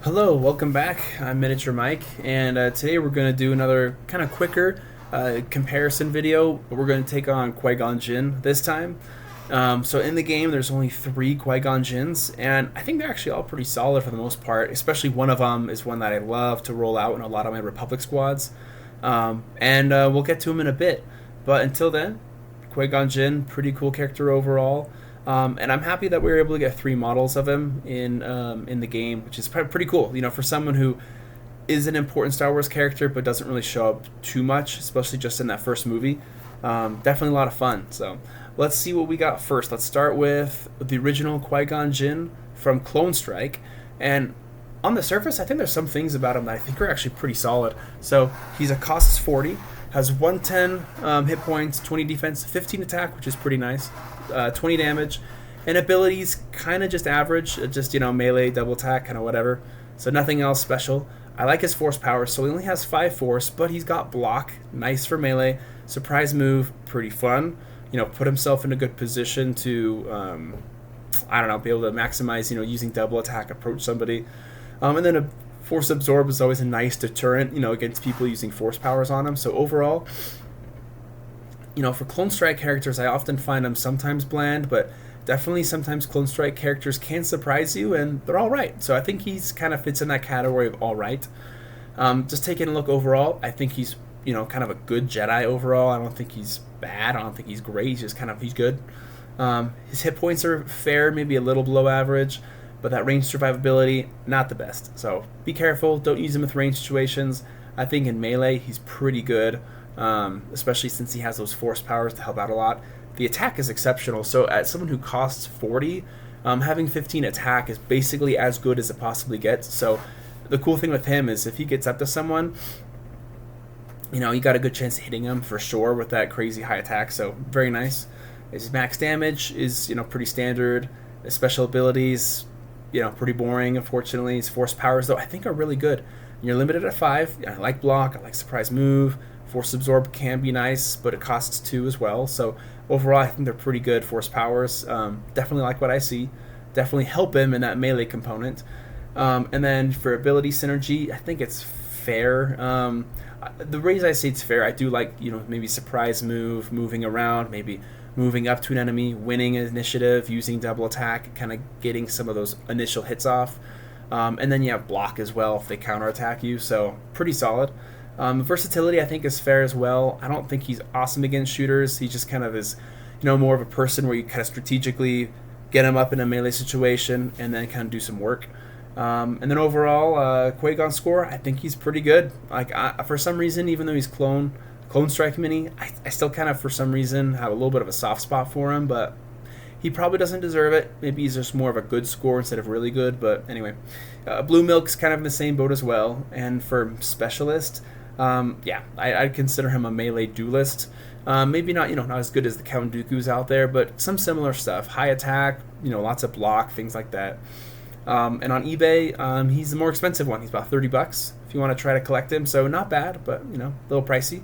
Hello, welcome back. I'm Miniature Mike, and today we're going to do another kind of quicker comparison video. We're going to take on Qui-Gon Jinn this time. So in the game, there's only 3 Qui-Gon Jinns, and I think they're actually all pretty solid for the most part. Especially one of them is one that I love to roll out in a lot of my Republic squads, and we'll get to him in a bit. But until then, Qui-Gon Jinn, pretty cool character overall. And I'm happy that we were able to get 3 models of him in the game, which is pretty cool. You know, for someone who is an important Star Wars character but doesn't really show up too much, especially just in that first movie. Definitely a lot of fun. So let's see what we got first. Let's start with the original Qui-Gon Jinn from Clone Strike. And on the surface, I think there's some things about him that I think are actually pretty solid. So he's a cost 40, has 110 hit points, 20 defense, 15 attack, which is pretty nice. 20 damage, and abilities kind of just average, just, you know, melee, double attack, kind of whatever. So nothing else special. I like his force power, so he only has 5 force, but he's got block, nice for melee. Surprise move, pretty fun. You know, put himself in a good position to, I don't know, be able to maximize, you know, using double attack, approach somebody. And then a force absorb is always a nice deterrent, you know, against people using force powers on him. So overall, you know, for Clone Strike characters, I often find them sometimes bland, but definitely sometimes Clone Strike characters can surprise you, and they're all right. So I think he's kind of fits in that category of all right. Just taking a look overall, I think he's, you know, kind of a good Jedi overall. I don't think he's bad. I don't think he's great. He's just kind of, he's good. His hit points are fair, maybe a little below average, but that range survivability, not the best. So be careful. Don't use him with range situations. I think in melee, he's pretty good. Especially since he has those force powers to help out a lot. The attack is exceptional, so as someone who costs 40, having 15 attack is basically as good as it possibly gets. So the cool thing with him is if he gets up to someone, you know, you got a good chance of hitting him for sure with that crazy high attack, so very nice. His max damage is, you know, pretty standard. His special abilities, you know, pretty boring, unfortunately. His force powers, though, I think are really good. You're limited at 5. I like block, I like surprise move. Force absorb can be nice, but it costs 2 as well. So overall, I think they're pretty good force powers. Definitely like what I see. Definitely help him in that melee component. And then for ability synergy, I think it's fair. The reason I say it's fair, I do like, you know, maybe surprise move, moving around, maybe moving up to an enemy, winning initiative, using double attack, kind of getting some of those initial hits off. And then you have block as well if they counterattack you. So pretty solid. Versatility, I think, is fair as well. I don't think he's awesome against shooters. He just kind of is, you know, more of a person where you kind of strategically get him up in a melee situation and then kind of do some work. And then overall, Qui-Gon score, I think he's pretty good. Like, for some reason, even though he's Clone Strike Mini, I still kind of, for some reason, have a little bit of a soft spot for him, but he probably doesn't deserve it. Maybe he's just more of a good score instead of really good, but anyway. Blue Milk's kind of in the same boat as well. And for Specialist, yeah, I'd consider him a melee duelist. Maybe not, you know, not as good as the Count Dooku's out there, but some similar stuff. High attack, you know, lots of block, things like that. And on eBay, he's the more expensive one. He's about $30 if you want to try to collect him. So not bad, but, you know, a little pricey.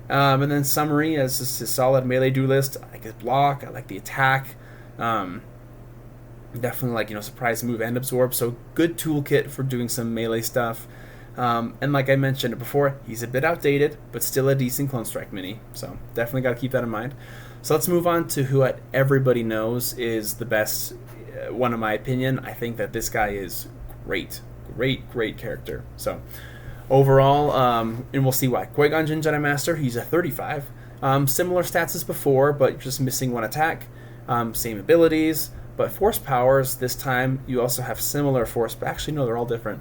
And then summary, as just a solid melee duelist. I like his block. I like the attack. Definitely like, you know, surprise move and absorb. So good toolkit for doing some melee stuff. And like I mentioned before, he's a bit outdated, but still a decent Clone Strike Mini. So definitely got to keep that in mind. So let's move on to who everybody knows is the best one, in my opinion. I think that this guy is great. Great character. So overall, and we'll see why. Qui-Gon Jinn Jedi Master, he's a 35. Similar stats as before, but just missing 1 attack. Same abilities, but force powers this time, you also have similar force, but actually no, they're all different.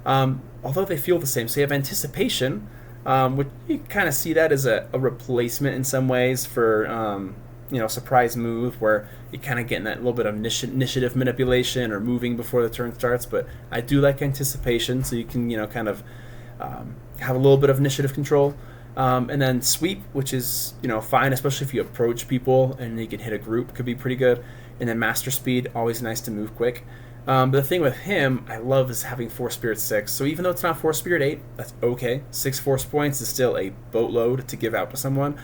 Although they feel the same. So you have anticipation, which you kind of see that as a replacement in some ways for, you know, surprise move, where you kind of getting that little bit of initiative manipulation or moving before the turn starts. But I do like anticipation, so you can, you know, kind of have a little bit of initiative control. And then sweep, which is, you know, fine, especially if you approach people and you can hit a group, could be pretty good. And then master speed, always nice to move quick. But the thing with him, I love, is having Force Spirit 6. So even though it's not Force Spirit 8, that's okay. 6 Force points is still a boatload to give out to someone.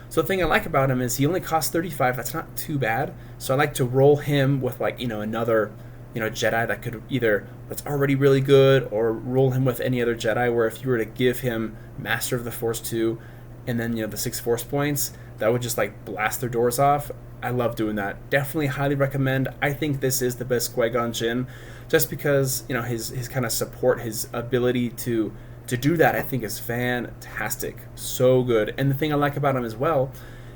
So the thing I like about him is he only costs 35. That's not too bad. So I like to roll him with, like, you know, another Jedi that could either that's already really good or roll him with any other Jedi. Where if you were to give him Master of the Force 2 and then the 6 Force points, that would just like blast their doors off. I love doing that. Definitely highly recommend. I think this is the best Qui-Gon Jinn, just because his kind of support, his ability to do that, I think is fantastic. So good. And the thing I like about him as well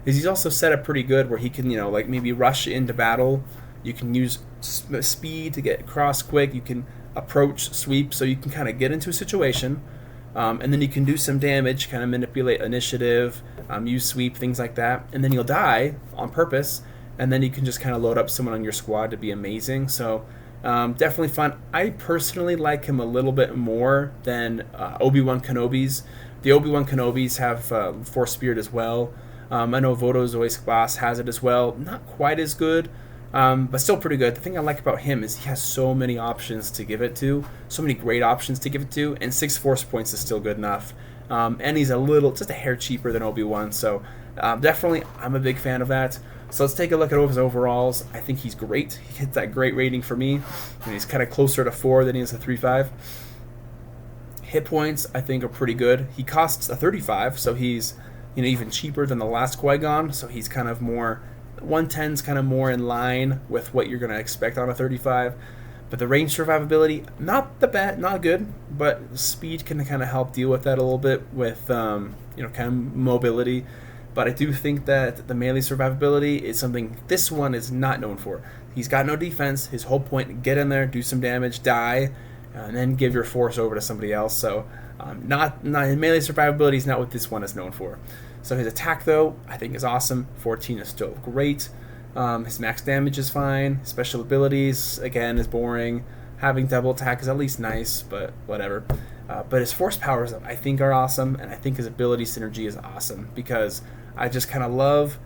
is he's also set up pretty good where he can like maybe rush into battle. You can use speed to get across quick. You can approach, sweep, so you can kind of get into a situation. And then you can do some damage, kind of manipulate initiative, use sweep, things like that. And then you'll die on purpose, and then you can just kind of load up someone on your squad to be amazing. So definitely fun. I personally like him a little bit more than Obi-Wan Kenobi's. The Obi-Wan Kenobi's have Force Spirit as well. I know Voto's Zoe Boss has it as well. Not quite as good, but still pretty good. The thing I like about him is he has so many options to give it to, so many great options to give it to, and 6 Force points is still good enough. And he's just a hair cheaper than Obi-Wan, so definitely I'm a big fan of that. So let's take a look at his overalls. I think he's great. He hits that great rating for me, and he's kind of closer to 4 than he is to 3.5. Hit points I think are pretty good. He costs a 35, so he's even cheaper than the last Qui-Gon, so he's kind of more 110's kind of more in line with what you're going to expect on a 35. But the range survivability, not good, but speed can kind of help deal with that a little bit with kind of mobility. But I do think that the melee survivability is something this one is not known for. He's got no defense. His whole point: get in there, do some damage, die, and then give your force over to somebody else. So not melee survivability is not what this one is known for. So his attack, though, I think is awesome. 14 is still great. His max damage is fine. His special abilities, again, is boring. Having double attack is at least nice, but whatever. But his force powers, I think, are awesome, and I think his ability synergy is awesome because I just kind of love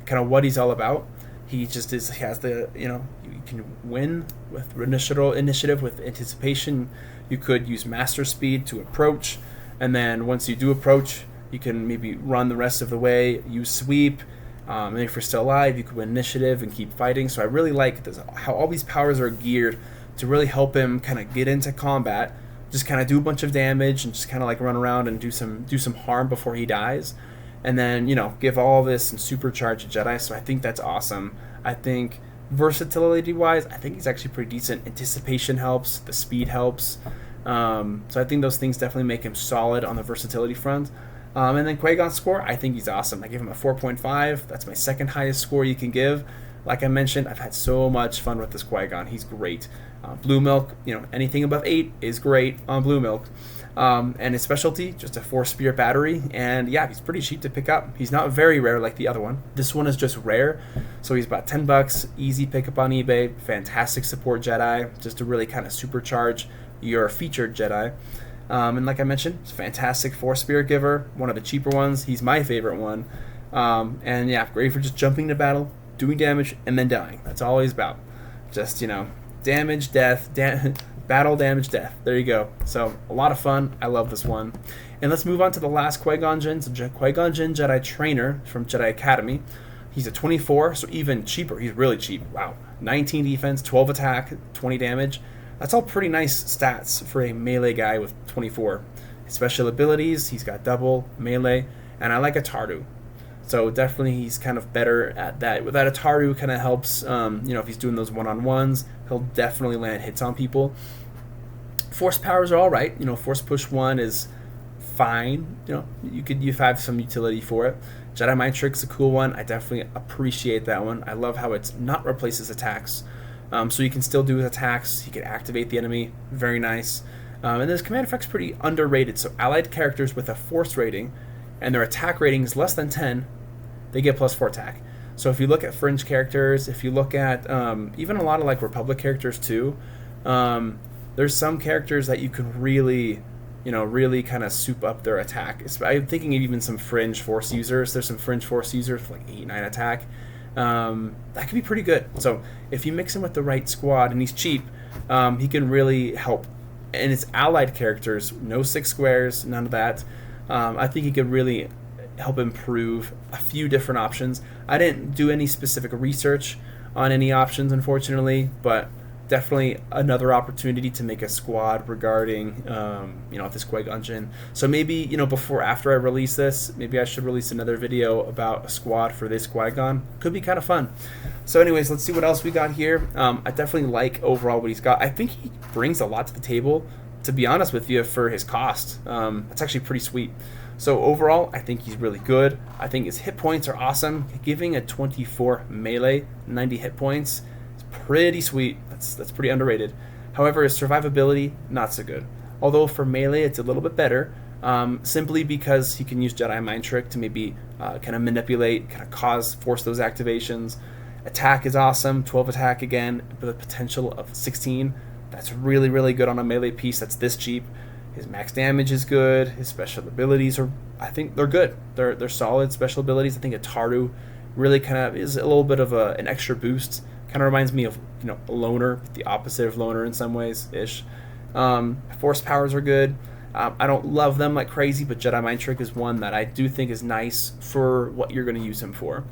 what he's all about. He just is. He has the you can win with initiative with anticipation. You could use master speed to approach, and then once you do approach, you can maybe run the rest of the way, use sweep, and if you're still alive, you can win initiative and keep fighting. So I really like this, how all these powers are geared to really help him kind of get into combat, just kind of do a bunch of damage and just kind of like run around and do some harm before he dies, and then give all this and supercharge a Jedi. So I think that's awesome. I think versatility-wise, I think he's actually pretty decent. Anticipation helps, the speed helps. So I think those things definitely make him solid on the versatility front. And then Qui-Gon's score, I think he's awesome. I give him a 4.5. That's my second highest score you can give. Like I mentioned, I've had so much fun with this Qui-Gon. He's great. Blue Milk, anything above 8 is great on Blue Milk. And his specialty, just a 4-spear battery. And yeah, he's pretty cheap to pick up. He's not very rare like the other one. This one is just rare. So he's about $10. Easy pickup on eBay. Fantastic support Jedi, just to really kind of supercharge your featured Jedi. And like I mentioned, it's a fantastic 4-spear giver, one of the cheaper ones. He's my favorite one. And yeah, great for just jumping into battle, doing damage, and then dying. That's all he's about. Just, damage, death, battle, damage, death. There you go. So a lot of fun. I love this one. And let's move on to the last Qui-Gon Jinn. So Qui-Gon Jinn Jedi Trainer from Jedi Academy. He's a 24, so even cheaper. He's really cheap. Wow. 19 defense, 12 attack, 20 damage. That's all pretty nice stats for a melee guy with 24. His special abilities, he's got double, melee, and I like Ataru. So definitely he's kind of better at that. With that, Ataru kind of helps, if he's doing those one-on-ones, he'll definitely land hits on people. Force powers are all right. Force push 1 is fine. You have some utility for it. Jedi Mind Trick's a cool one. I definitely appreciate that one. I love how it's not replaces attacks. So you can still do his attacks. You can activate the enemy. Very nice. And this command effect's pretty underrated. So allied characters with a force rating and their attack rating is less than 10, they get +4 attack. So if you look at fringe characters, if you look at even a lot of like Republic characters too, there's some characters that you can really kind of soup up their attack. I'm thinking of even some fringe force users. There's some fringe force users with like 8-9 attack. That could be pretty good. So if you mix him with the right squad and he's cheap, he can really help. And it's allied characters, no 6 squares, none of that. I think he could really help improve a few different options. I didn't do any specific research on any options, unfortunately, but definitely another opportunity to make a squad regarding this Qui-Gon Jinn. So maybe after I release this, maybe I should release another video about a squad for this Qui-Gon. Could be kind of fun. So anyways, let's see what else we got here. I definitely like overall what he's got. I think he brings a lot to the table, to be honest with you, for his cost. That's actually pretty sweet. So overall, I think he's really good. I think his hit points are awesome. Giving a 24 melee, 90 hit points is pretty sweet. That's pretty underrated. However, his survivability, not so good. Although for melee, it's a little bit better, simply because he can use Jedi Mind Trick to maybe kind of manipulate, kind of force those activations. Attack is awesome, 12 attack again, with a potential of 16. That's really, really good on a melee piece that's this cheap. His max damage is good. His special abilities I think they're good. They're solid special abilities. I think Ataru really kind of is a little bit of an extra boost. Kind of reminds me of a loner, the opposite of loner in some ways ish. Force powers are good. I don't love them like crazy, but Jedi Mind Trick is one that I do think is nice for what you're going to use him for.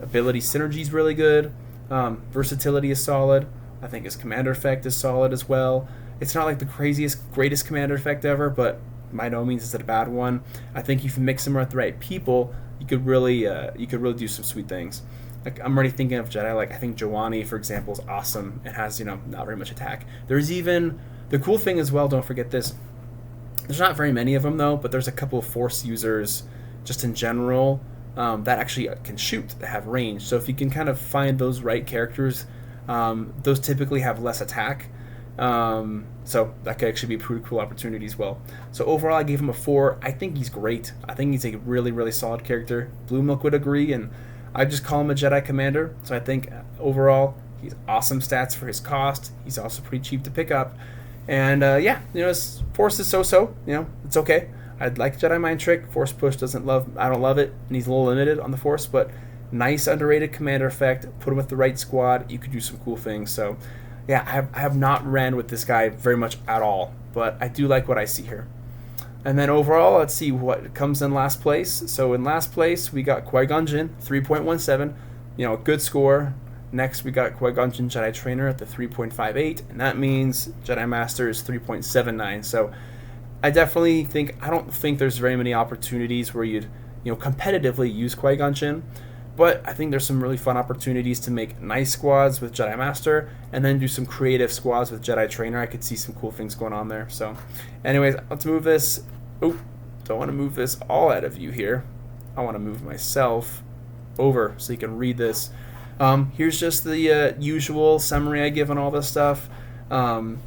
Ability synergy is really good. Versatility is solid. I think his commander effect is solid as well. It's not like the greatest commander effect ever, but by no means is it a bad one. I think if you mix them with the right people, you could really do some sweet things. Like I'm already thinking of Jedi. Like I think Jawani, for example, is awesome. It has not very much attack. There's even the cool thing as well. Don't forget this. There's not very many of them though, but there's a couple of Force users just in general that actually can shoot, that have range. So if you can kind of find those right characters, those typically have less attack. So that could actually be a pretty cool opportunity as well. So overall, I gave him a 4. I think he's great. I think he's a really, really solid character. Blue Milk would agree, and I just call him a Jedi Commander. So I think overall, he's awesome stats for his cost. He's also pretty cheap to pick up. And his Force is so-so. It's okay. I'd like Jedi Mind Trick. Force Push I don't love it, and he's a little limited on the Force, but nice underrated commander effect. Put him with the right squad, you could do some cool things. So yeah, I have not ran with this guy very much at all, but I do like what I see here. And then overall, let's see what comes in last place. So in last place, we got Qui-Gon Jinn, 3.17, a good score. Next, we got Qui-Gon Jinn Jedi Trainer at the 3.58, and that means Jedi Master is 3.79. So I definitely I don't think there's very many opportunities where you'd competitively use Qui-Gon Jinn. But I think there's some really fun opportunities to make nice squads with Jedi Master and then do some creative squads with Jedi Trainer. I could see some cool things going on there. So anyways, let's move this. Oh, don't want to move this all out of view here. I want to move myself over so you can read this. Here's just the usual summary I give on all this stuff. Qui-Gon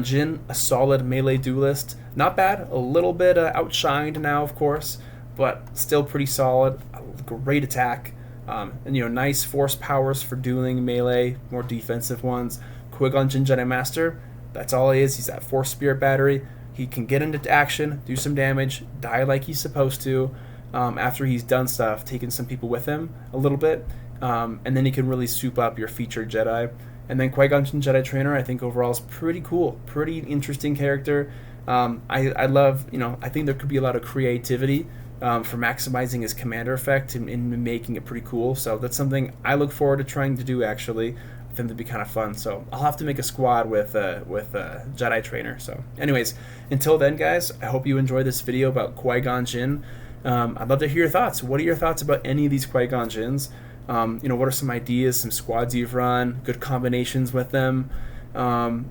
Jinn, a solid melee duelist. Not bad. A little bit outshined now, of course, but still pretty solid. Great attack, and nice Force powers for dueling melee, more defensive ones. Qui-Gon Jinn Jedi Master, that's all he is. He's that Force Spirit battery. He can get into action, do some damage, die like he's supposed to. After he's done stuff, taking some people with him a little bit, and then he can really soup up your featured Jedi. And then Qui-Gon Jinn Jedi Trainer, I think overall is pretty cool, pretty interesting character. I love, I think there could be a lot of creativity for maximizing his commander effect and making it pretty cool. So that's something I look forward to trying to do, actually. I think that'd be kind of fun. So I'll have to make a squad with Jedi Trainer. So anyways, until then, guys, I hope you enjoyed this video about Qui-Gon Jinn. I'd love to hear your thoughts. What are your thoughts about any of these Qui-Gon Jinns? What are some ideas, some squads you've run, good combinations with them? Leave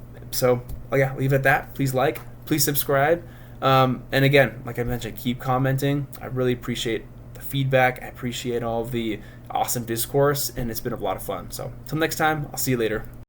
it at that. Please subscribe. And again, like I mentioned, keep commenting. I really appreciate the feedback. I appreciate all the awesome discourse, and it's been a lot of fun. So until next time, I'll see you later.